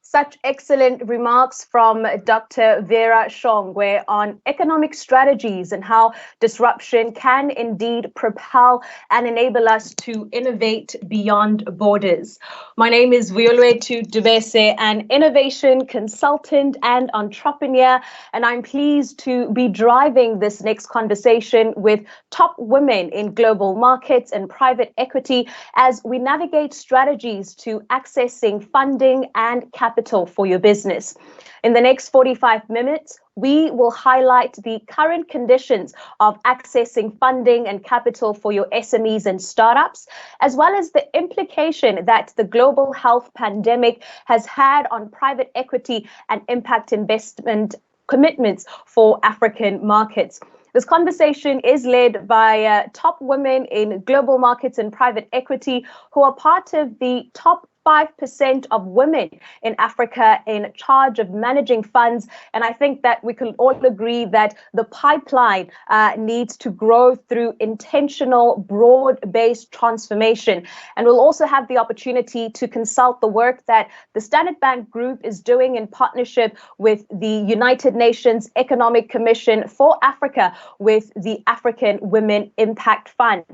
Such excellent remarks from Dr. Vera Shongwe on economic strategies and how disruption can indeed propel and enable us to innovate beyond borders. My name is Vuyolwethu Dubese, an innovation consultant and entrepreneur, and I'm pleased to be driving this next conversation with top women in global markets and private equity as we navigate strategies to accessing funding and capital for your business. In the next 45 minutes, we will highlight the current conditions of accessing funding and capital for your SMEs and startups, as well as the implication that the global health pandemic has had on private equity and impact investment commitments for African markets. This conversation is led by top women in global markets and private equity who are part of the top 5% of women in Africa in charge of managing funds. And I think that we can all agree that the pipeline needs to grow through intentional, broad-based transformation. And we'll also have the opportunity to consult the work that the Standard Bank Group is doing in partnership with the United Nations Economic Commission for Africa with the African Women Impact Fund.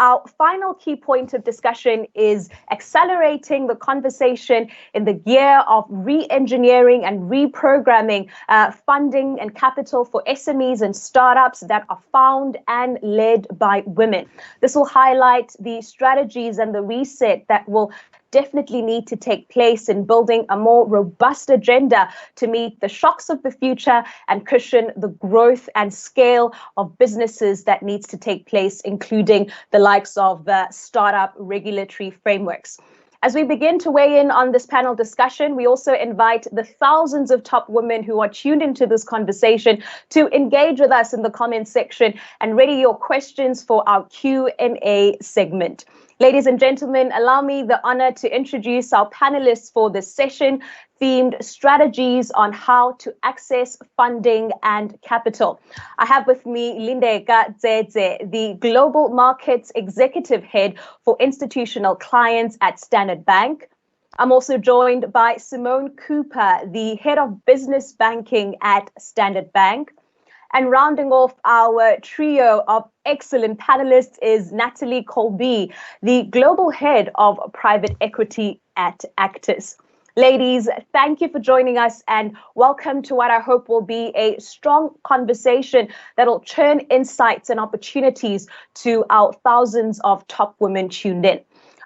Our final key point of discussion is accelerating the conversation in the gear of re-engineering and reprogramming funding and capital for SMEs and startups that are found and led by women. This will highlight the strategies and the reset that will definitely need to take place in building a more robust agenda to meet the shocks of the future and cushion the growth and scale of businesses that needs to take place, including the likes of startup regulatory frameworks. As we begin to weigh in on this panel discussion, we also invite the thousands of top women who are tuned into this conversation to engage with us in the comments section and ready your questions for our Q&A segment. Ladies and gentlemen, allow me the honor to introduce our panelists for this session, themed strategies on how to access funding and capital. I have with me Lindeka Dzedze, the Global Markets Executive Head for Institutional Clients at Standard Bank. I'm also joined by Simone Cooper, the Head of Business Banking at Standard Bank. And rounding off our trio of excellent panelists is Natalie Colby, the Global Head of Private Equity at Actis. Ladies, thank you for joining us and welcome to what I hope will be a strong conversation that'll turn insights and opportunities to our thousands of top women tuned in.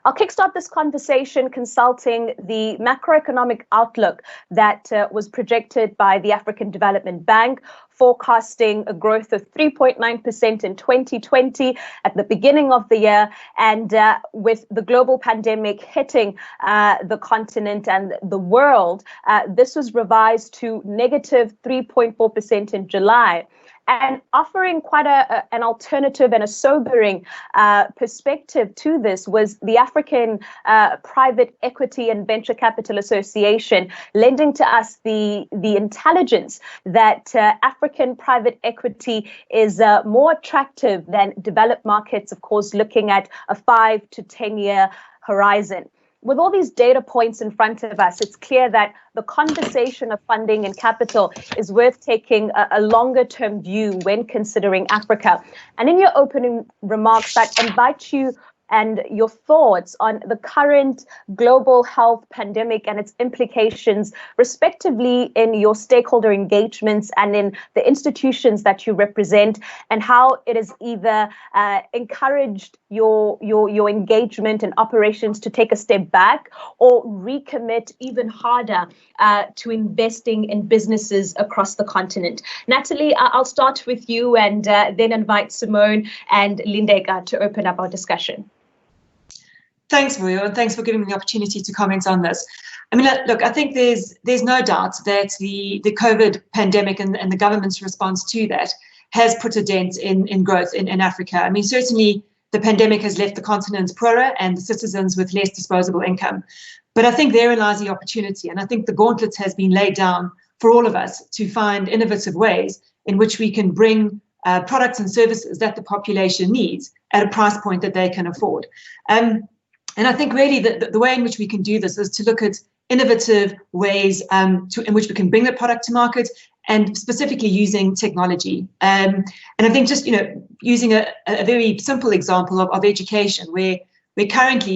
I'll kickstart this conversation consulting the macroeconomic outlook that was projected by the African Development Bank, forecasting a growth of 3.9% in 2020 at the beginning of the year. And with the global pandemic hitting the continent and the world, this was revised to negative 3.4% in July. And offering quite an alternative and a sobering perspective to this was the African Private Equity and Venture Capital Association, lending to us the intelligence that African private equity is more attractive than developed markets, of course, looking at a 5 to 10 year horizon. With all these data points in front of us, it's clear that the conversation of funding and capital is worth taking a longer term view when considering Africa. And in your opening remarks, I invite you and your thoughts on the current global health pandemic and its implications, respectively, in your stakeholder engagements and in the institutions that you represent, and how it has either encouraged your engagement and operations to take a step back or recommit even harder to investing in businesses across the continent. Natalie, I'll start with you and then invite Simone and Lindeka to open up our discussion. Thanks, Vuyo, and thanks for giving me the opportunity to comment on this. I mean, look, I think there's no doubt that the COVID pandemic and the government's response to that has put a dent in growth in Africa. I mean, certainly the pandemic has left the continent poorer and the citizens with less disposable income. But I think therein lies the opportunity. And I think the gauntlet has been laid down for all of us to find innovative ways in which we can bring products and services that the population needs at a price point that they can afford. And I think really the way in which we can do this is to look at innovative ways in which we can bring the product to market, and specifically using technology. And I think just, using a very simple example of education, where currently,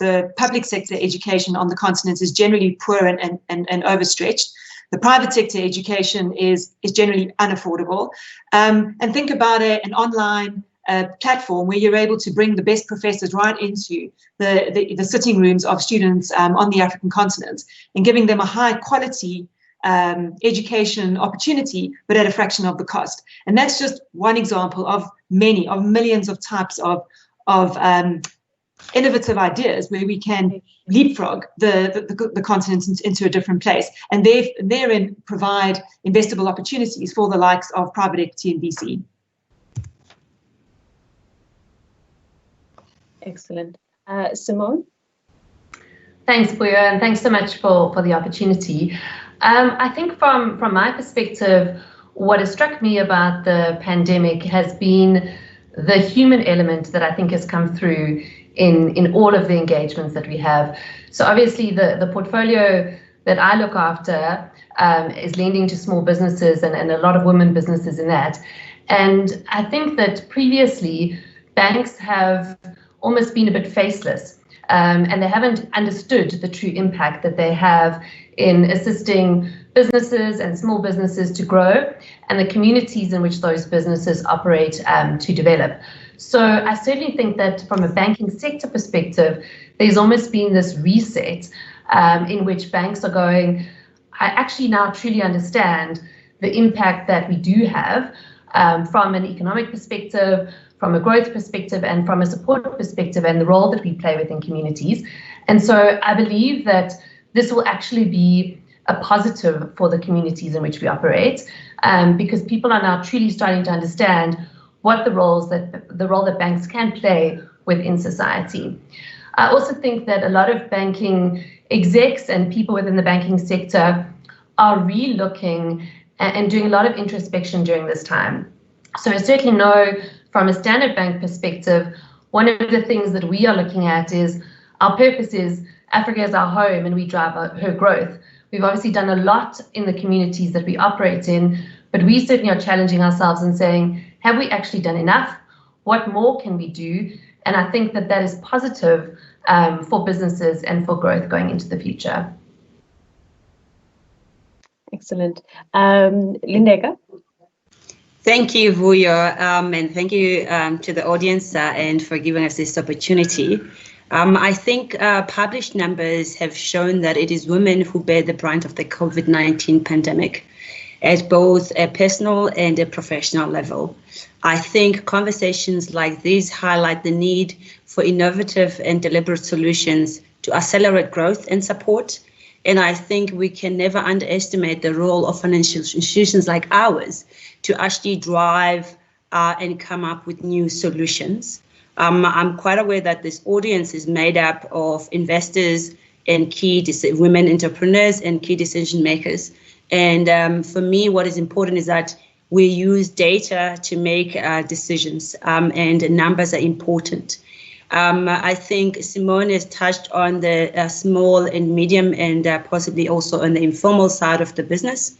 the public sector education on the continent is generally poor and overstretched. The private sector education is generally unaffordable. And think about an online platform where you're able to bring the best professors right into the sitting rooms of students on the African continent, and giving them a high quality education opportunity, but at a fraction of the cost. And that's just one example of millions of types of innovative ideas where we can leapfrog the continent into a different place, and therein provide investable opportunities for the likes of private equity and VC. Excellent. Simone? Thanks, Vuyo, and thanks so much for the opportunity. I think from my perspective, what has struck me about the pandemic has been the human element that I think has come through in all of the engagements that we have. So obviously the portfolio that I look after is lending to small businesses and a lot of women businesses in that. And I think that previously banks have almost been a bit faceless, and they haven't understood the true impact that they have in assisting businesses and small businesses to grow, and the communities in which those businesses operate to develop. So I certainly think that from a banking sector perspective, there's almost been this reset in which banks are going, I actually now truly understand the impact that we do have from an economic perspective, from a growth perspective, and from a support perspective, and the role that we play within communities. And so I believe that this will actually be a positive for the communities in which we operate, because people are now truly starting to understand what the role that banks can play within society. I also think that a lot of banking execs and people within the banking sector are re-looking and doing a lot of introspection during this time. So I certainly know from a Standard Bank perspective, one of the things that we are looking at is our purpose is Africa is our home and we drive her growth. We've obviously done a lot in the communities that we operate in, but we certainly are challenging ourselves and saying, have we actually done enough? What more can we do? And I think that that is positive for businesses and for growth going into the future. Excellent. Lindeka? Thank you, Vuyo, and thank you to the audience and for giving us this opportunity. I think published numbers have shown that it is women who bear the brunt of the COVID-19 pandemic at both a personal and a professional level. I think conversations like these highlight the need for innovative and deliberate solutions to accelerate growth and support. And I think we can never underestimate the role of financial institutions like ours to actually drive and come up with new solutions. I'm quite aware that this audience is made up of investors and key women entrepreneurs and key decision makers. And for me, what is important is that we use data to make decisions, and numbers are important. I think Simone has touched on the small and medium and possibly also on the informal side of the business.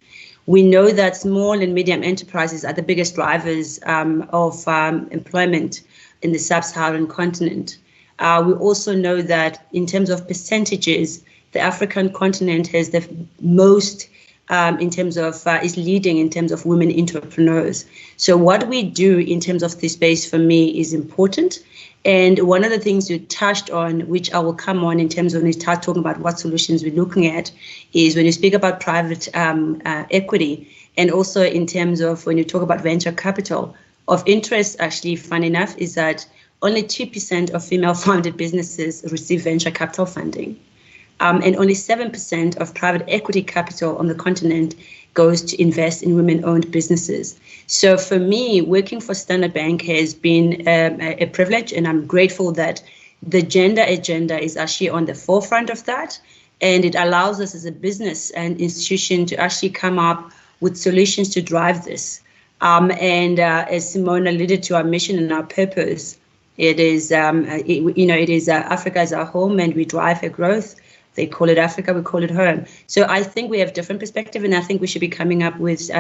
We know that small and medium enterprises are the biggest drivers of employment in the sub-Saharan continent. We also know that in terms of percentages, the African continent has the most in terms of is leading in terms of women entrepreneurs. So what we do in terms of this space for me is important. And one of the things you touched on, which I will come on in terms of when you start talking about what solutions we're looking at, is when you speak about private equity, and also in terms of when you talk about venture capital. Of interest, actually, fun enough, is that only 2% of female-founded businesses receive venture capital funding. And only 7% of private equity capital on the continent goes to invest in women-owned businesses. So for me, working for Standard Bank has been a privilege, and I'm grateful that the gender agenda is actually on the forefront of that. And it allows us as a business and institution to actually come up with solutions to drive this. And as Simone alluded to, our mission and our purpose, it is, it is Africa as our home, and we drive her growth They call it Africa, we call it home. So I think we have different perspective, and I think we should be coming up with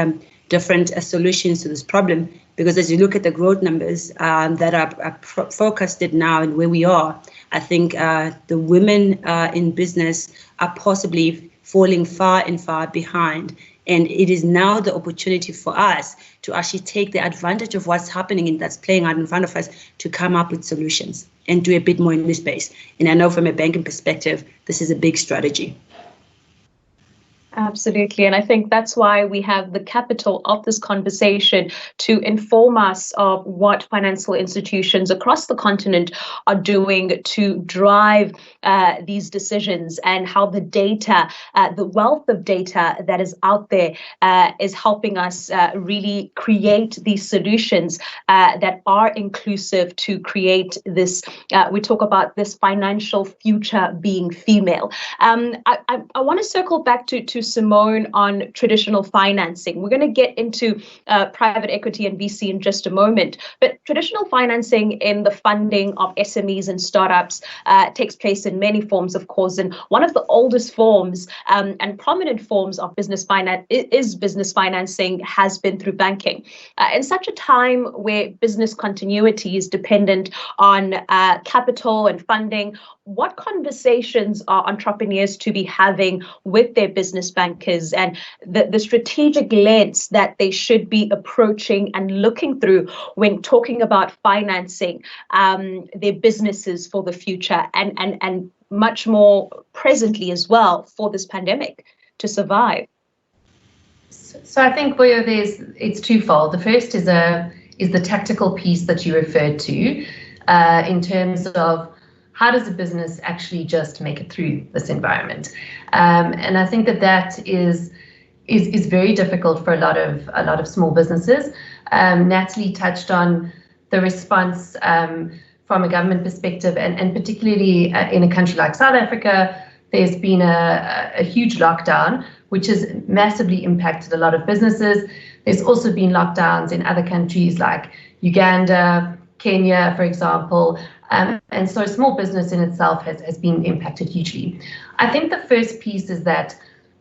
different solutions to this problem. Because as you look at the growth numbers that are forecasted now and where we are, I think the women in business are possibly falling far and far behind. And it is now the opportunity for us to actually take the advantage of what's happening and that's playing out in front of us to come up with solutions and do a bit more in this space. And I know from a banking perspective, this is a big strategy. Absolutely. And I think that's why we have the capital of this conversation to inform us of what financial institutions across the continent are doing to drive these decisions, and how the data, the wealth of data that is out there is helping us really create these solutions that are inclusive to create this, we talk about this financial future being female. I want to circle back to Simone on traditional financing. We're going to get into private equity and VC in just a moment, but traditional financing in the funding of SMEs and startups takes place in many forms, of course, and one of the oldest forms and prominent forms of business financing has been through banking. In such a time where business continuity is dependent on capital and funding, what conversations are entrepreneurs to be having with their business bankers, and the strategic lens that they should be approaching and looking through when talking about financing their businesses for the future, and much more presently as well for this pandemic to survive? So I think, Vuyo, it's twofold. The first is the tactical piece that you referred to in terms of how does a business actually just make it through this environment? And I think that is very difficult for a lot of small businesses. Natalie touched on the response from a government perspective, and particularly in a country like South Africa, there's been a huge lockdown, which has massively impacted a lot of businesses. There's also been lockdowns in other countries like Uganda, Kenya, for example. And so small business in itself has been impacted hugely. I think the first piece is that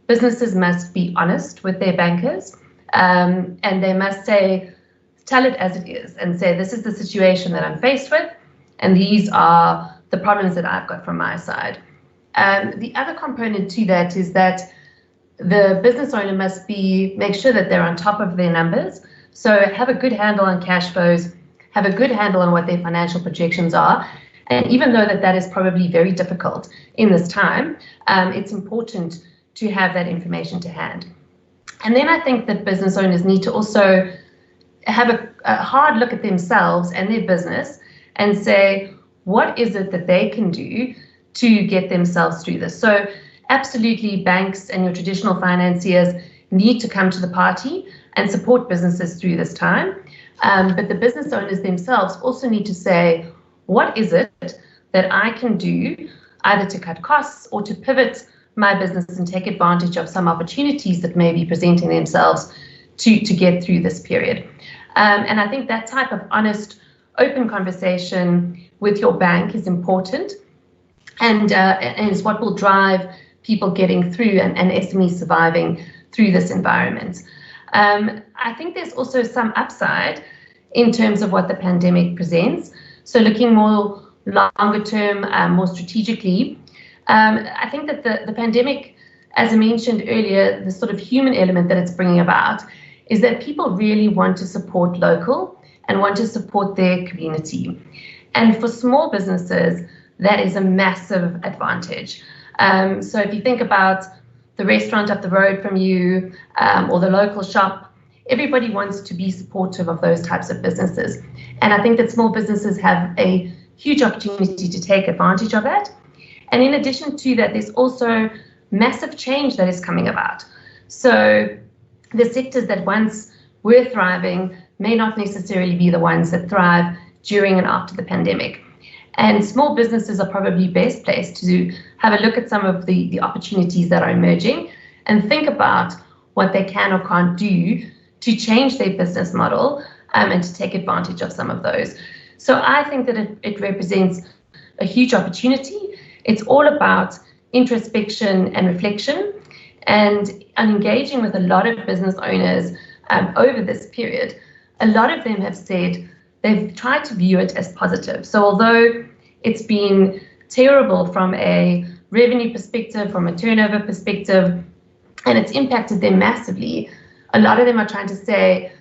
businesses must be honest with their bankers, and they must tell it as it is, and say, this is the situation that I'm faced with, and these are the problems that I've got from my side. The other component to that is that the business owner must make sure that they're on top of their numbers. So have a good handle on cash flows, have a good handle on what their financial projections are. And even though that is probably very difficult in this time, it's important to have that information to hand. And then I think that business owners need to also have a hard look at themselves and their business and say, what is it that they can do to get themselves through this? So absolutely, banks and your traditional financiers need to come to the party and support businesses through this time. But the business owners themselves also need to say, what is it that I can do either to cut costs or to pivot my business and take advantage of some opportunities that may be presenting themselves to get through this period. And I think that type of honest, open conversation with your bank is important, and is what will drive people getting through and SMEs surviving through this environment. I think there's also some upside in terms of what the pandemic presents. So looking more longer term, more strategically, I think that the pandemic, as I mentioned earlier, the sort of human element that it's bringing about is that people really want to support local and want to support their community. And for small businesses, that is a massive advantage. So if you think about the restaurant up the road from you, or the local shop, everybody wants to be supportive of those types of businesses. And I think that small businesses have a huge opportunity to take advantage of that. And in addition to that, there's also massive change that is coming about. So the sectors that once were thriving may not necessarily be the ones that thrive during and after the pandemic. And small businesses are probably best placed to have a look at some of the opportunities that are emerging and think about what they can or can't do to change their business model and to take advantage of some of those. So I think that it represents a huge opportunity. It's all about introspection and reflection. And engaging with a lot of business owners over this period, a lot of them have said they've tried to view it as positive. So although it's been terrible from a revenue perspective, from a turnover perspective, and it's impacted them massively, a lot of them are trying to say,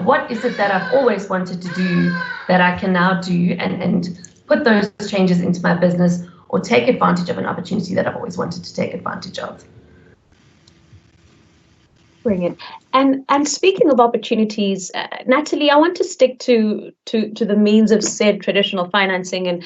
what is it that I've always wanted to do that I can now do and put those changes into my business or take advantage of an opportunity that I've always wanted to take advantage of. Brilliant. And speaking of opportunities, Natalie, I want to stick to the means of said traditional financing and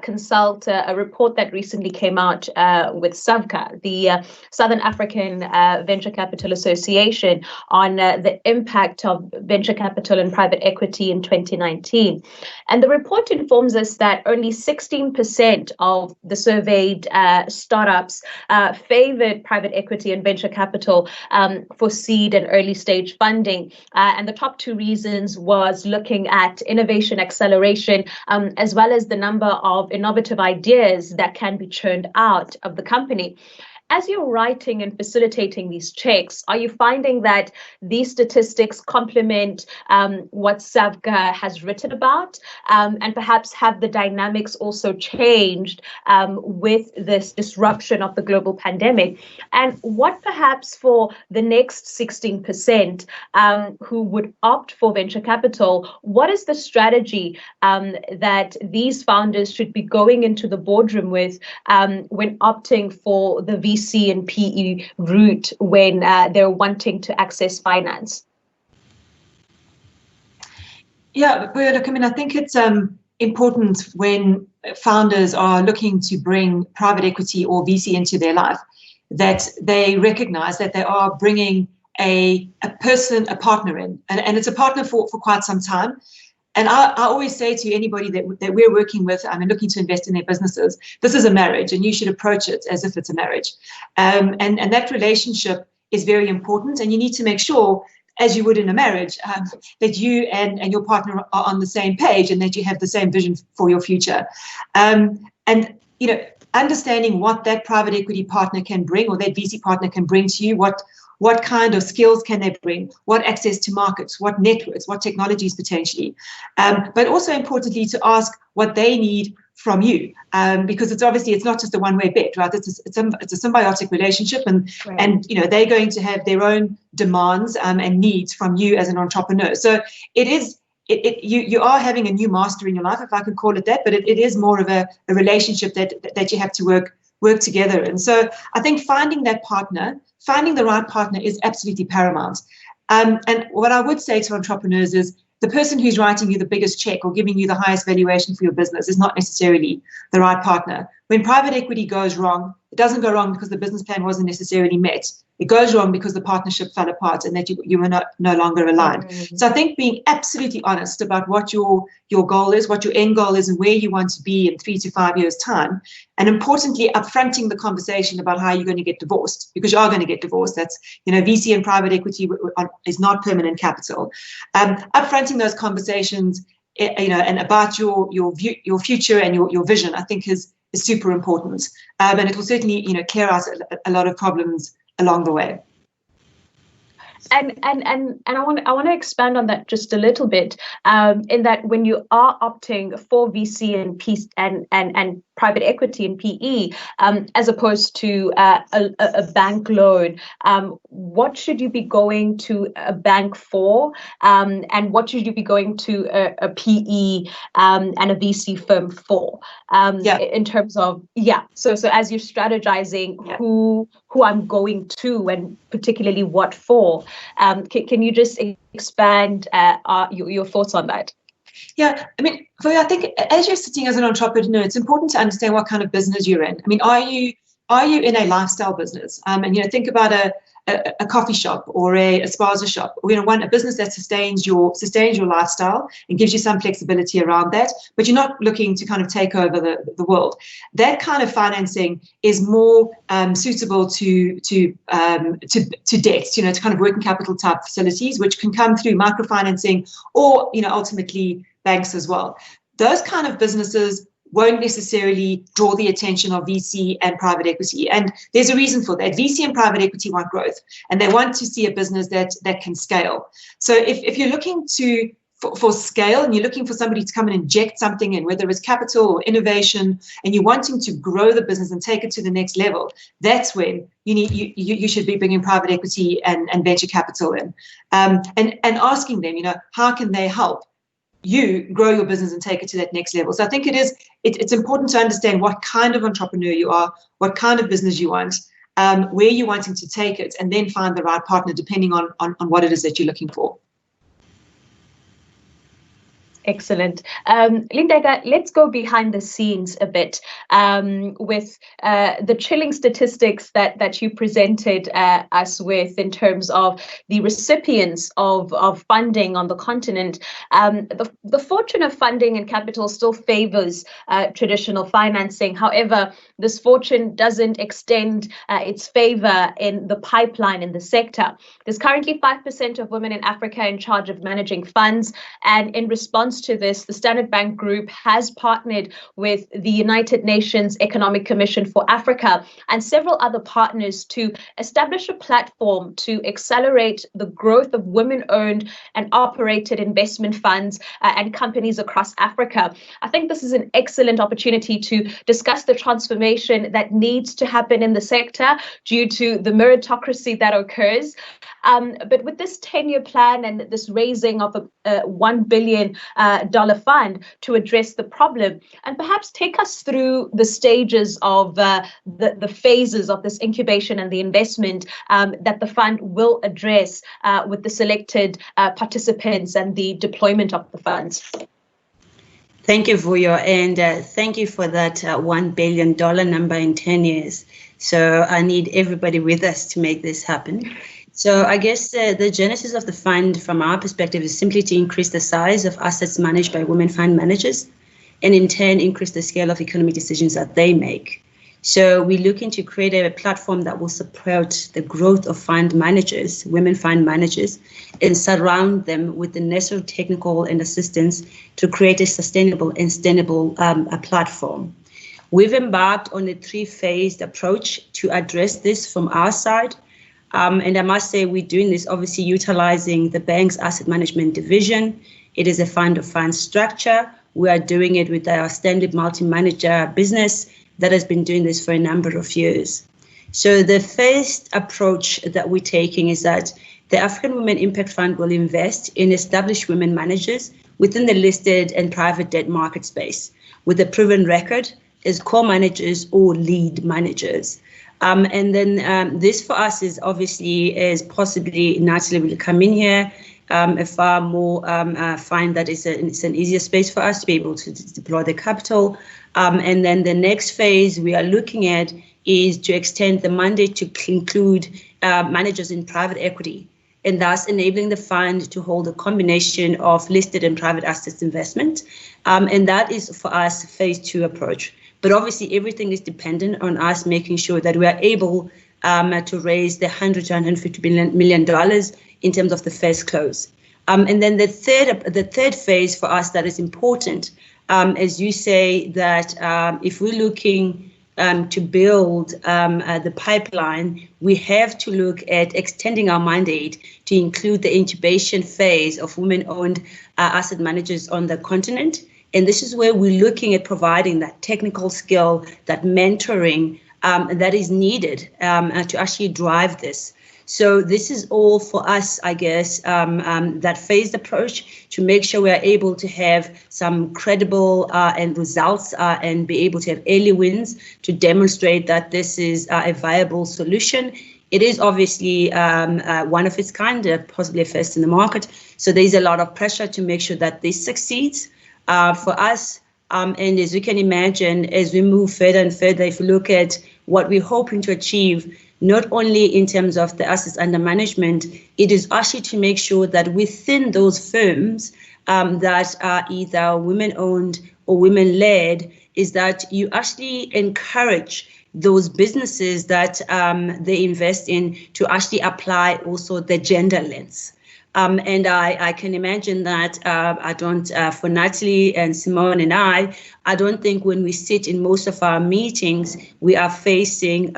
consult a report that recently came out with SAVCA, the Southern African Venture Capital Association, on the impact of venture capital and private equity in 2019. And the report informs us that only 16% of the surveyed startups favored private equity and venture capital for seed and early stage funding. And the top two reasons was looking at innovation acceleration, as well as the number of innovative ideas that can be churned out of the company. As you're writing and facilitating these checks, are you finding that these statistics complement what SAVCA has written about? And perhaps have the dynamics also changed with this disruption of the global pandemic? And what perhaps for the next 16% who would opt for venture capital, what is the strategy that these founders should be going into the boardroom with when opting for the VC and PE route when they're wanting to access finance? Yeah, look, I mean, I think it's important when founders are looking to bring private equity or VC into their life that they recognize that they are bringing a partner in, and it's a partner for quite some time. And I always say to anybody that we're working with and looking to invest in their businesses, this is a marriage and you should approach it as if it's a marriage. And that relationship is very important, and you need to make sure, as you would in a marriage, that you and your partner are on the same page and that you have the same vision for your future. And, you know, understanding what that private equity partner can bring or that VC partner can bring to you, what kind of skills can they bring, what access to markets, what networks, what technologies potentially, but also importantly to ask what they need from you, because it's not just a one-way bet, right? It's a symbiotic relationship, and right. And you know they're going to have their own demands and needs from you as an entrepreneur. So you are having a new master in your life, if I could call it that, but it is more of a relationship that you have to work together. And so I think finding the right partner is absolutely paramount. And what I would say to entrepreneurs is the person who's writing you the biggest check or giving you the highest valuation for your business is not necessarily the right partner. When private equity goes wrong, it doesn't go wrong because the business plan wasn't necessarily met. It goes wrong because the partnership fell apart and that you were no longer aligned. Mm-hmm. So I think being absolutely honest about what your goal is, what your end goal is, and where you want to be in 3 to 5 years' time, and importantly, upfronting the conversation about how you're going to get divorced, because you are going to get divorced. That's, VC and private equity is not permanent capital. Upfronting those conversations, and about your future and your vision, I think is super important, and it will certainly clear out a lot of problems along the way. And I want to expand on that just a little bit, in that when you are opting for VC and private equity and PE, as opposed to a bank loan, what should you be going to a bank for, and what should you be going to a PE and a VC firm for, in terms of so as you're strategizing who I'm going to and particularly what for, can you just expand your thoughts on that? Yeah, I mean, I think as you're sitting as an entrepreneur, it's important to understand what kind of business you're in. I mean, are you in a lifestyle business? And think about a coffee shop or a spaza shop, or a business that sustains your lifestyle and gives you some flexibility around that, but you're not looking to kind of take over the world. That kind of financing is more suitable to debts, to kind of working capital type facilities, which can come through microfinancing or ultimately banks as well. Those kind of businesses won't necessarily draw the attention of VC and private equity. And there's a reason for that. VC and private equity want growth, and they want to see a business that can scale. So if you're looking for scale, and you're looking for somebody to come and inject something in, whether it's capital or innovation, and you're wanting to grow the business and take it to the next level, that's when you should be bringing private equity and venture capital in, and asking them, how can they help you grow your business and take it to that next level. So I think it's important to understand what kind of entrepreneur you are, what kind of business you want, where you're wanting to take it, and then find the right partner depending on what it is that you're looking for. Excellent. Lindeka, let's go behind the scenes a bit with the chilling statistics that you presented us with in terms of the recipients of funding on the continent. The fortune of funding and capital still favors traditional financing. However, this fortune doesn't extend its favor in the pipeline in the sector. There's currently 5% of women in Africa in charge of managing funds, and in response to this, the Standard Bank Group has partnered with the United Nations Economic Commission for Africa and several other partners to establish a platform to accelerate the growth of women-owned and operated investment funds and companies across Africa. I think this is an excellent opportunity to discuss the transformation that needs to happen in the sector due to the meritocracy that occurs. But with this 10-year plan and this raising of a $1 billion fund to address the problem, and perhaps take us through the stages of the phases of this incubation and the investment that the fund will address with the selected participants and the deployment of the funds. Thank you, Vuyo, and thank you for that $1 billion number in 10 years. So I need everybody with us to make this happen. So I guess the genesis of the fund from our perspective is simply to increase the size of assets managed by women fund managers and in turn increase the scale of economic decisions that they make. So we're looking to create a platform that will support the growth of fund managers, women fund managers, and surround them with the necessary technical and assistance to create a sustainable and sustainable platform. We've embarked on a 3-phased approach to address this from our side. And I must say we're doing this obviously utilizing the bank's asset management division. It is a fund of funds structure. We are doing it with our standard multi-manager business that has been doing this for a number of years. So the first approach that we're taking is that the African Women Impact Fund will invest in established women managers within the listed and private debt market space with a proven record as core managers or lead managers. And then this for us is obviously as possibly naturally will come in here a far more find that it's an easier space for us to be able to deploy the capital. And then the next phase we are looking at is to extend the mandate to include managers in private equity, and thus enabling the fund to hold a combination of listed and private assets investment. And that is for us phase 2 approach. But obviously, everything is dependent on us making sure that we are able to raise the $100 to $150 million in terms of the first close. And then the third phase for us that is important, as you say, that if we're looking to build the pipeline, we have to look at extending our mandate to include the incubation phase of women-owned asset managers on the continent. And this is where we're looking at providing that technical skill, that mentoring that is needed to actually drive this. So this is all for us, I guess, that phased approach to make sure we are able to have some credible and results and be able to have early wins to demonstrate that this is a viable solution. It is obviously one of its kind, possibly a first in the market. So there's a lot of pressure to make sure that this succeeds. For us, and as you can imagine, as we move further and further, if you look at what we're hoping to achieve, not only in terms of the assets under management, it is actually to make sure that within those firms that are either women-owned or women-led, is that you actually encourage those businesses that they invest in to actually apply also the gender lens. And I can imagine that for Natalie and Simone and I don't think when we sit in most of our meetings, we are facing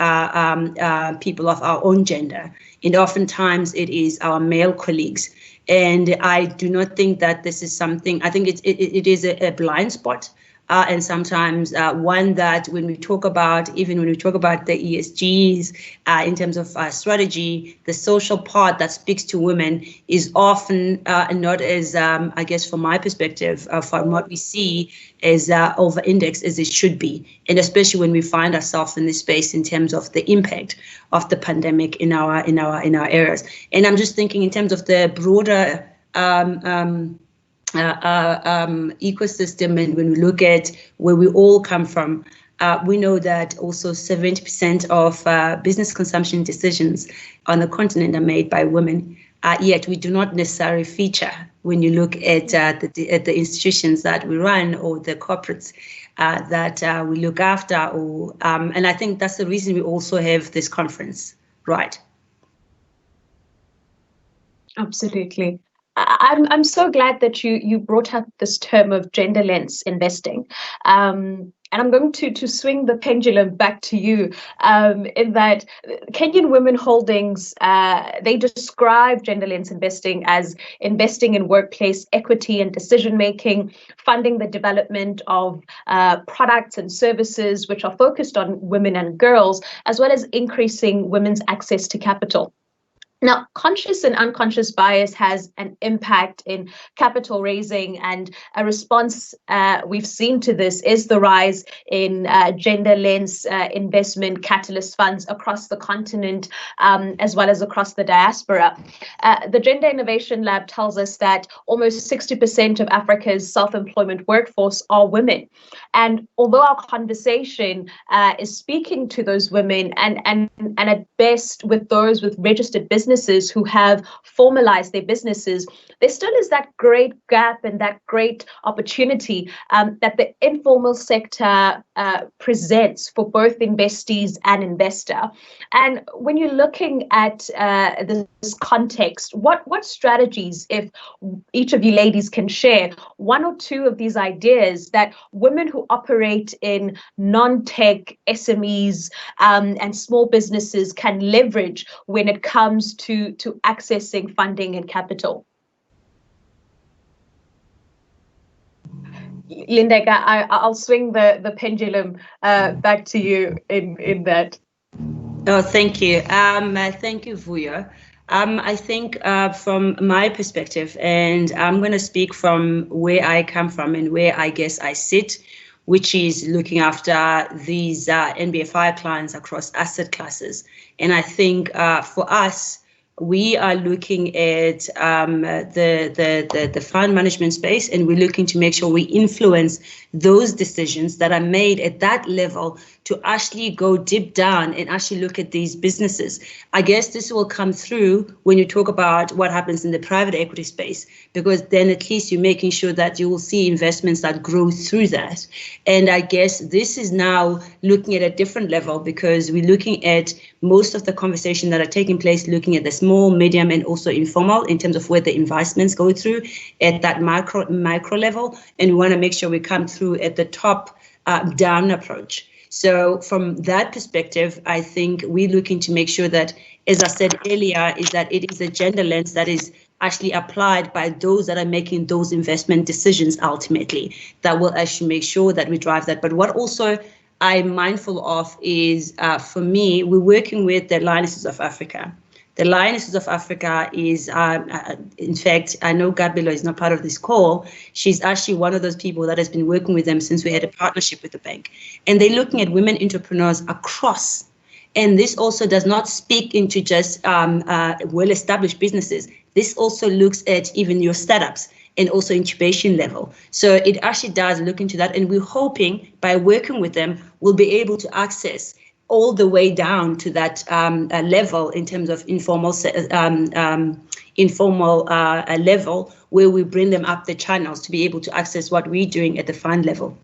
people of our own gender. And oftentimes it is our male colleagues. And I do not think that this is something, I think it is a blind spot. And sometimes one that when we talk about, even when we talk about the ESGs in terms of strategy, the social part that speaks to women is often not as, I guess, from my perspective, from what we see, as over-indexed as it should be. And especially when we find ourselves in this space in terms of the impact of the pandemic in our areas. And I'm just thinking in terms of the broader ecosystem, and when we look at where we all come from, we know that also 70% of business consumption decisions on the continent are made by women. Yet we do not necessarily feature when you look at the institutions that we run or the corporates that we look after. And I think that's the reason we also have this conference, right? Absolutely. I'm so glad that you brought up this term of gender lens investing. And I'm going to swing the pendulum back to you in that Kenyan Women Holdings, they describe gender lens investing as investing in workplace equity and decision-making, funding the development of products and services which are focused on women and girls, as well as increasing women's access to capital. Now, conscious and unconscious bias has an impact in capital raising, and a response we've seen to this is the rise in gender lens investment catalyst funds across the continent, as well as across the diaspora. The Gender Innovation Lab tells us that almost 60% of Africa's self-employment workforce are women. And although our conversation is speaking to those women and at best with those with registered businesses who have formalized their businesses, there still is that great gap and that great opportunity that the informal sector presents for both investees and investor. And when you're looking at this context, what strategies, if each of you ladies can share one or two of these ideas that women who operate in non-tech SMEs and small businesses can leverage when it comes to accessing funding and capital? Lindeka, I'll swing the pendulum back to you in that. Oh, thank you. Thank you, Vuyo. I think from my perspective, and I'm going to speak from where I come from and where I guess I sit, which is looking after these NBFI clients across asset classes. And I think for us, we are looking at the fund management space, and we're looking to make sure we influence those decisions that are made at that level to actually go deep down and actually look at these businesses. I guess this will come through when you talk about what happens in the private equity space, because then at least you're making sure that you will see investments that grow through that. And I guess this is now looking at a different level, because we're looking at most of the conversation that are taking place, looking at the small, medium, and also informal in terms of where the investments go through at that micro level. And we want to make sure we come through at the top down approach. So from that perspective, I think we're looking to make sure that, as I said earlier, is that it is a gender lens that is actually applied by those that are making those investment decisions ultimately, that will actually make sure that we drive that. But what also I'm mindful of is, for me, we're working with the Lionesses of Africa. The Lionesses of Africa is, in fact, I know Gabilo is not part of this call. She's actually one of those people that has been working with them since we had a partnership with the bank. And they're looking at women entrepreneurs across. And this also does not speak into just well-established businesses. This also looks at even your startups and also incubation level. So it actually does look into that. And we're hoping by working with them, we'll be able to access all the way down to that level in terms of informal level, where we bring them up the channels to be able to access what we're doing at the fund level.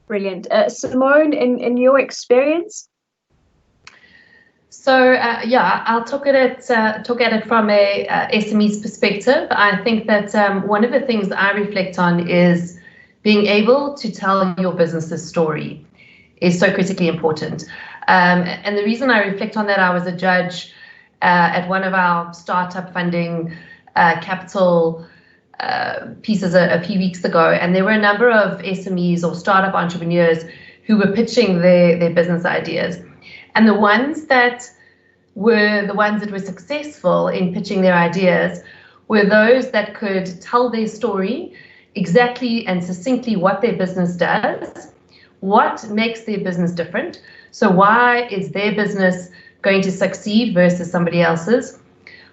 Brilliant. Simone, in your experience? So yeah, I'll talk at it from a SME's perspective. I think that one of the things that I reflect on is being able to tell your business's story is so critically important. And the reason I reflect on that, I was a judge at one of our startup funding capital pieces a few weeks ago, and there were a number of SMEs or startup entrepreneurs who were pitching their business ideas. And the ones that were successful in pitching their ideas were those that could tell their story exactly and succinctly what their business does, what makes their business different. So why is their business going to succeed versus somebody else's?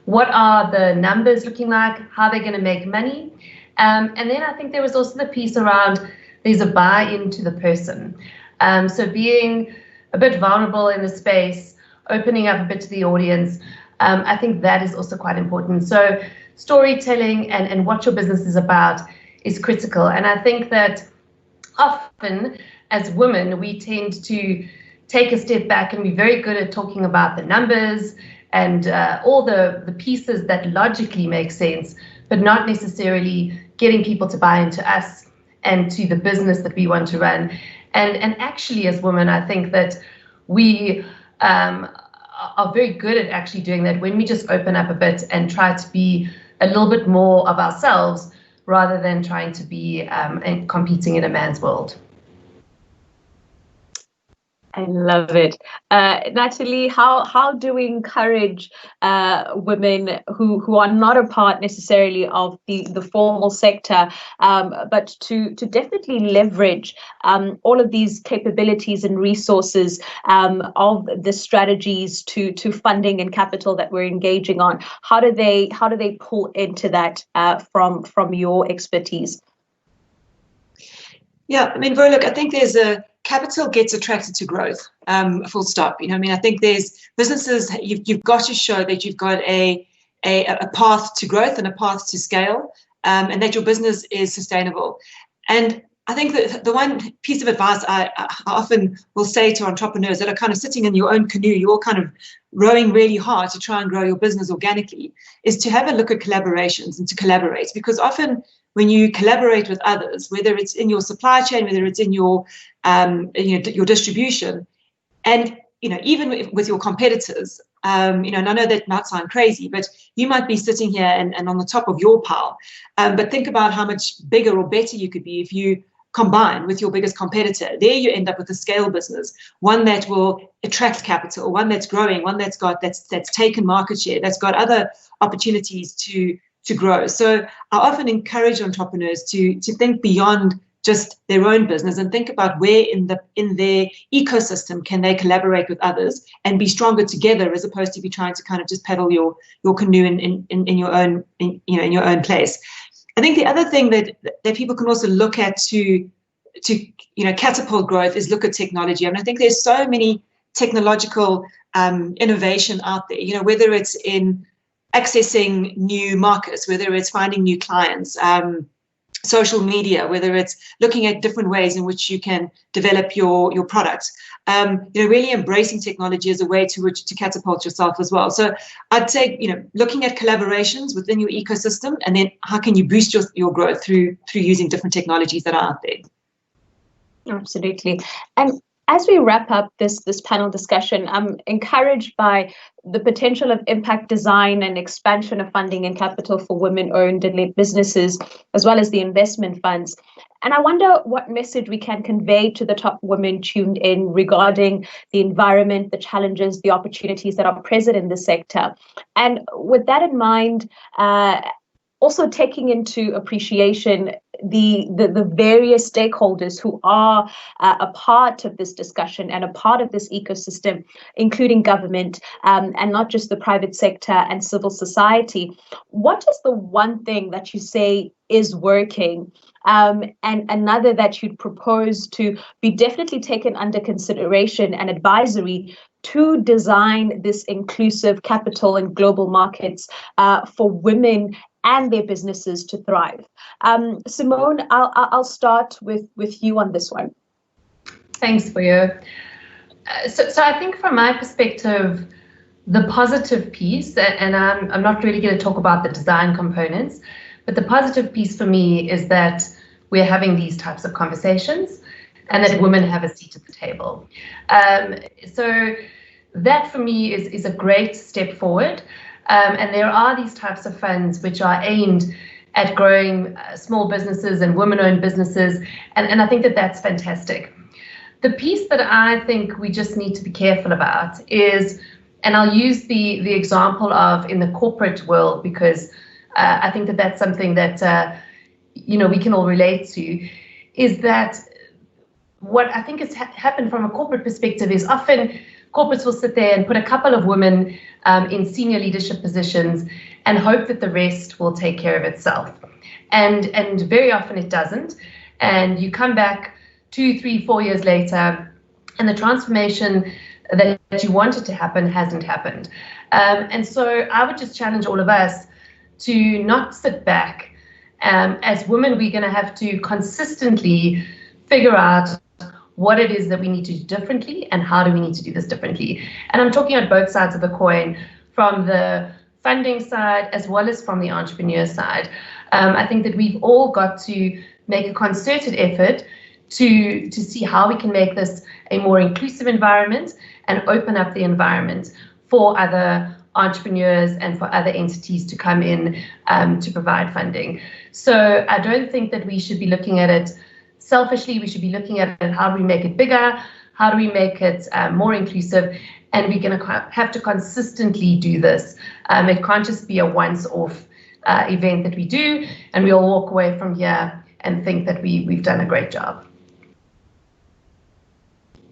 What are the numbers looking like? How they're going to make money? And then I think there was also the piece around there's a buy-in to the person. So being a bit vulnerable in the space, opening up a bit to the audience, I think that is also quite important. So storytelling and what your business is about is critical. And I think that often as women, we tend to take a step back and be very good at talking about the numbers and all the pieces that logically make sense, but not necessarily getting people to buy into us and to the business that we want to run. And actually, as women, I think that we are very good at actually doing that when we just open up a bit and try to be a little bit more of ourselves rather than trying to be competing in a man's world. I love it. Natalie, how do we encourage women who are not a part necessarily of the formal sector, but to definitely leverage all of these capabilities and resources of the strategies to funding and capital that we're engaging on? How do they pull into that from your expertise? Yeah, I mean, look, I think there's capital gets attracted to growth, full stop. I mean, I think there's businesses, you've got to show that you've got a path to growth and a path to scale, and that your business is sustainable. And I think that the one piece of advice I often will say to entrepreneurs that are kind of sitting in your own canoe, you're all kind of rowing really hard to try and grow your business organically, is to have a look at collaborations and to collaborate. Because often when you collaborate with others, whether it's in your supply chain, whether it's in your your distribution, and even with your competitors, and I know that might sound crazy, but you might be sitting here and on the top of your pile, but think about how much bigger or better you could be if you combine with your biggest competitor. There you end up with a scale business, one that will attract capital, one that's growing, one that's taken market share, that's got other opportunities to grow. So I often encourage entrepreneurs to think beyond just their own business and think about where in their ecosystem can they collaborate with others and be stronger together, as opposed to be trying to kind of just paddle your canoe in your own in your own place. I think the other thing that people can also look at to catapult growth is look at technology. I mean, I think there's so many technological innovation out there. Whether it's in accessing new markets, whether it's finding new clients, social media, whether it's looking at different ways in which you can develop your products, really embracing technology as a way to catapult yourself as well. So I'd say, looking at collaborations within your ecosystem, and then how can you boost your growth through using different technologies that are out there. Absolutely. And as we wrap up this panel discussion, I'm encouraged by the potential of impact design and expansion of funding and capital for women-owned and led businesses, as well as the investment funds. And I wonder what message we can convey to the top women tuned in regarding the environment, the challenges, the opportunities that are present in the sector. And with that in mind, also taking into appreciation the various stakeholders who are a part of this discussion and a part of this ecosystem, including government and not just the private sector and civil society. What is the one thing that you say is working, and another that you'd propose to be definitely taken under consideration and advisory to design this inclusive capital and global markets for women and their businesses to thrive? Simone, I'll start with you on this one. Thanks, Vuyo. So I think from my perspective, the positive piece, and I'm not really going to talk about the design components, but the positive piece for me is that we're having these types of conversations and that women have a seat at the table. So that for me is a great step forward. And there are these types of funds which are aimed at growing small businesses and women-owned businesses. And I think that that's fantastic. The piece that I think we just need to be careful about is, and I'll use the example of in the corporate world, because I think that that's something that, we can all relate to, is that what I think has happened from a corporate perspective is often corporates will sit there and put a couple of women in senior leadership positions and hope that the rest will take care of itself. And very often it doesn't. And you come back 2, 3, 4 years later, and the transformation that you wanted to happen hasn't happened. And so I would just challenge all of us to not sit back. As women, we're going to have to consistently figure out what it is that we need to do differently and how do we need to do this differently. And I'm talking on both sides of the coin, from the funding side as well as from the entrepreneur side. I think that we've all got to make a concerted effort to see how we can make this a more inclusive environment and open up the environment for other entrepreneurs and for other entities to come in to provide funding. So I don't think that we should be looking at it selfishly. We should be looking at it, how do we make it bigger? How do we make it more inclusive? And we're going to have to consistently do this. It can't just be a once-off event that we do, and we all walk away from here and think that we've done a great job.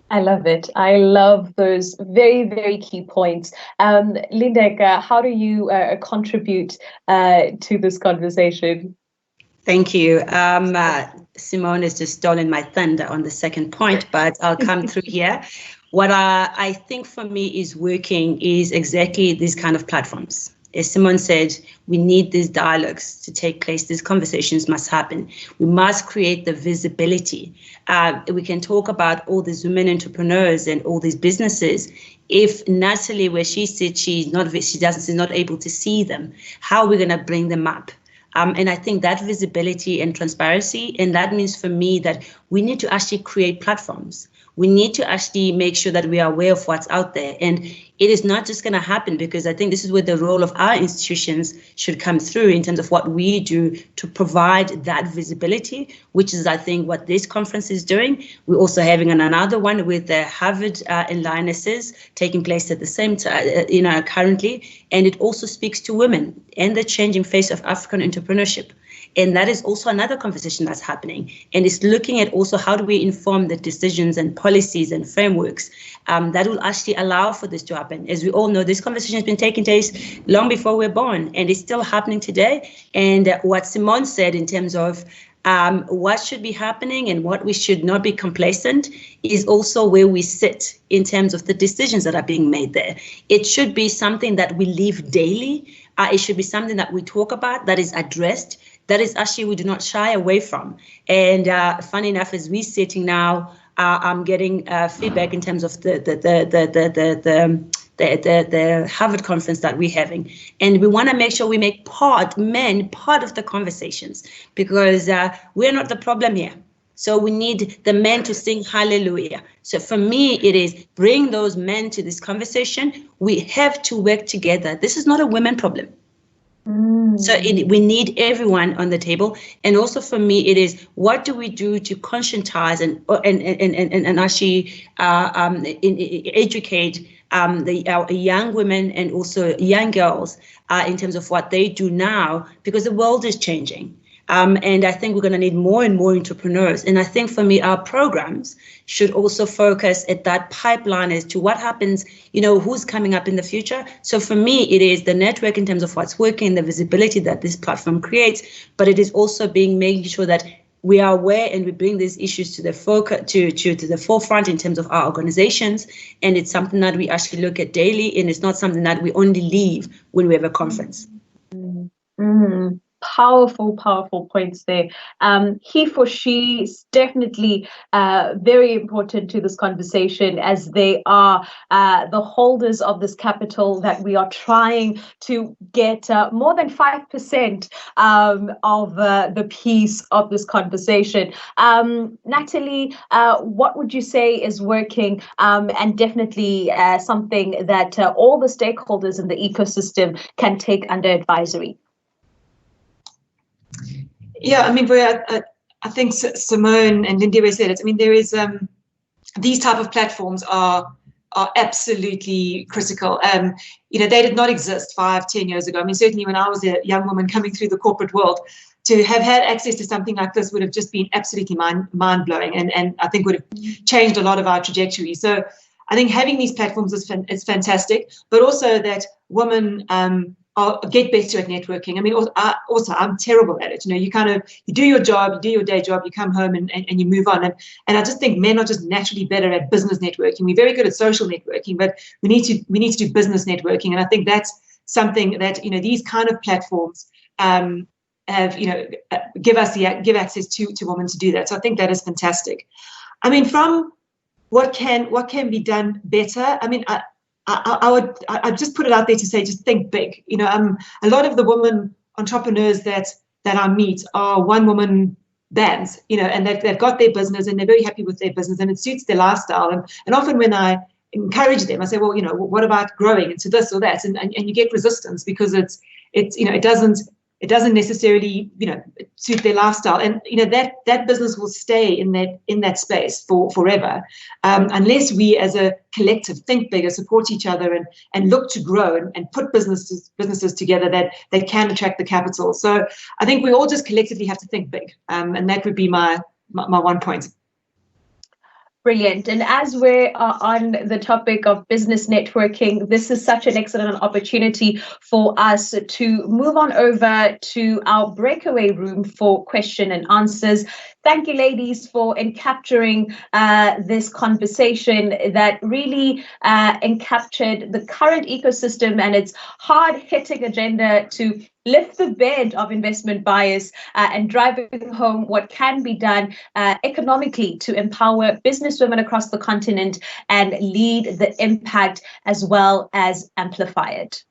I love it. I love those very, very key points. Lindeke, how do you contribute to this conversation? Thank you. Simone has just stolen my thunder on the second point, but I'll come through here. What I think for me is working is exactly these kind of platforms. As Simone said, we need these dialogues to take place. These conversations must happen. We must create the visibility. We can talk about all these women entrepreneurs and all these businesses. If Natalie, where she sits, she's not able to see them, how are we going to bring them up? And I think that visibility and transparency, and that means for me that we need to actually create platforms. We need to actually make sure that we are aware of what's out there. And it is not just going to happen, because I think this is where the role of our institutions should come through in terms of what we do to provide that visibility, which is, I think, what this conference is doing. We're also having another one with the Harvard and Lionesses taking place at the same time, currently. And it also speaks to women and the changing face of African entrepreneurship. And that is also another conversation that's happening. And it's looking at also how do we inform the decisions and policies and frameworks that will actually allow for this to happen. As we all know, this conversation has been taking place long before we're born, and it's still happening today. And what Simone said in terms of what should be happening and what we should not be complacent is also where we sit in terms of the decisions that are being made there. It should be something that we live daily. It should be something that we talk about, that is addressed, that is actually we do not shy away from. And funny enough, as we're sitting now, I'm getting feedback in terms of the Harvard conference that we're having. And we want to make sure we make men part of the conversations, because we're not the problem here. So we need the men to sing hallelujah. So for me, it is bring those men to this conversation. We have to work together. This is not a women problem. So we need everyone on the table. And also for me, it is what do we do to conscientize and actually educate our young women and also young girls in terms of what they do now, because the world is changing. And I think we're going to need more and more entrepreneurs. And I think for me, our programs should also focus at that pipeline as to what happens, who's coming up in the future. So for me, it is the network in terms of what's working, the visibility that this platform creates, but it is also making sure that we are aware and we bring these issues to the to the forefront in terms of our organizations. And it's something that we actually look at daily, and it's not something that we only leave when we have a conference. powerful points there. He for she is definitely very important to this conversation, as they are the holders of this capital that we are trying to get more than 5% of the piece of this conversation. Natalie, what would you say is working and definitely something that all the stakeholders in the ecosystem can take under advisory? Yeah, I mean, I think Simone and Lindiwe said it. I mean, there is these type of platforms are absolutely critical. They did not exist 5-10 years ago. I mean, certainly when I was a young woman coming through the corporate world, to have had access to something like this would have just been absolutely mind-blowing, and I think would have changed a lot of our trajectory. So I think having these platforms is fantastic, but also that women get better at networking. I mean, also I'm terrible at it. You do your job, you do your day job, you come home and you move on. And I just think men are just naturally better at business networking. We're very good at social networking, but we need to do business networking. And I think that's something that these kind of platforms have give access to women to do that. So I think that is fantastic. I mean, from what can be done better, I mean, I'd just put it out there to say, just think big. A lot of the women entrepreneurs that I meet are one-woman bands, and they've got their business and they're very happy with their business and it suits their lifestyle. And often when I encourage them, I say, well, what about growing into this or that? And you get resistance because it doesn't necessarily suit their lifestyle, and that business will stay in that space for forever, unless we as a collective think bigger, support each other, and look to grow and put businesses together that can attract the capital. So I think we all just collectively have to think big, and that would be my 1 point. Brilliant. And as we're on the topic of business networking, this is such an excellent opportunity for us to move on over to our breakaway room for question and answers. Thank you, ladies, for capturing this conversation that really encaptured the current ecosystem and its hard-hitting agenda to lift the bed of investment bias and driving home what can be done economically to empower businesswomen across the continent and lead the impact as well as amplify it.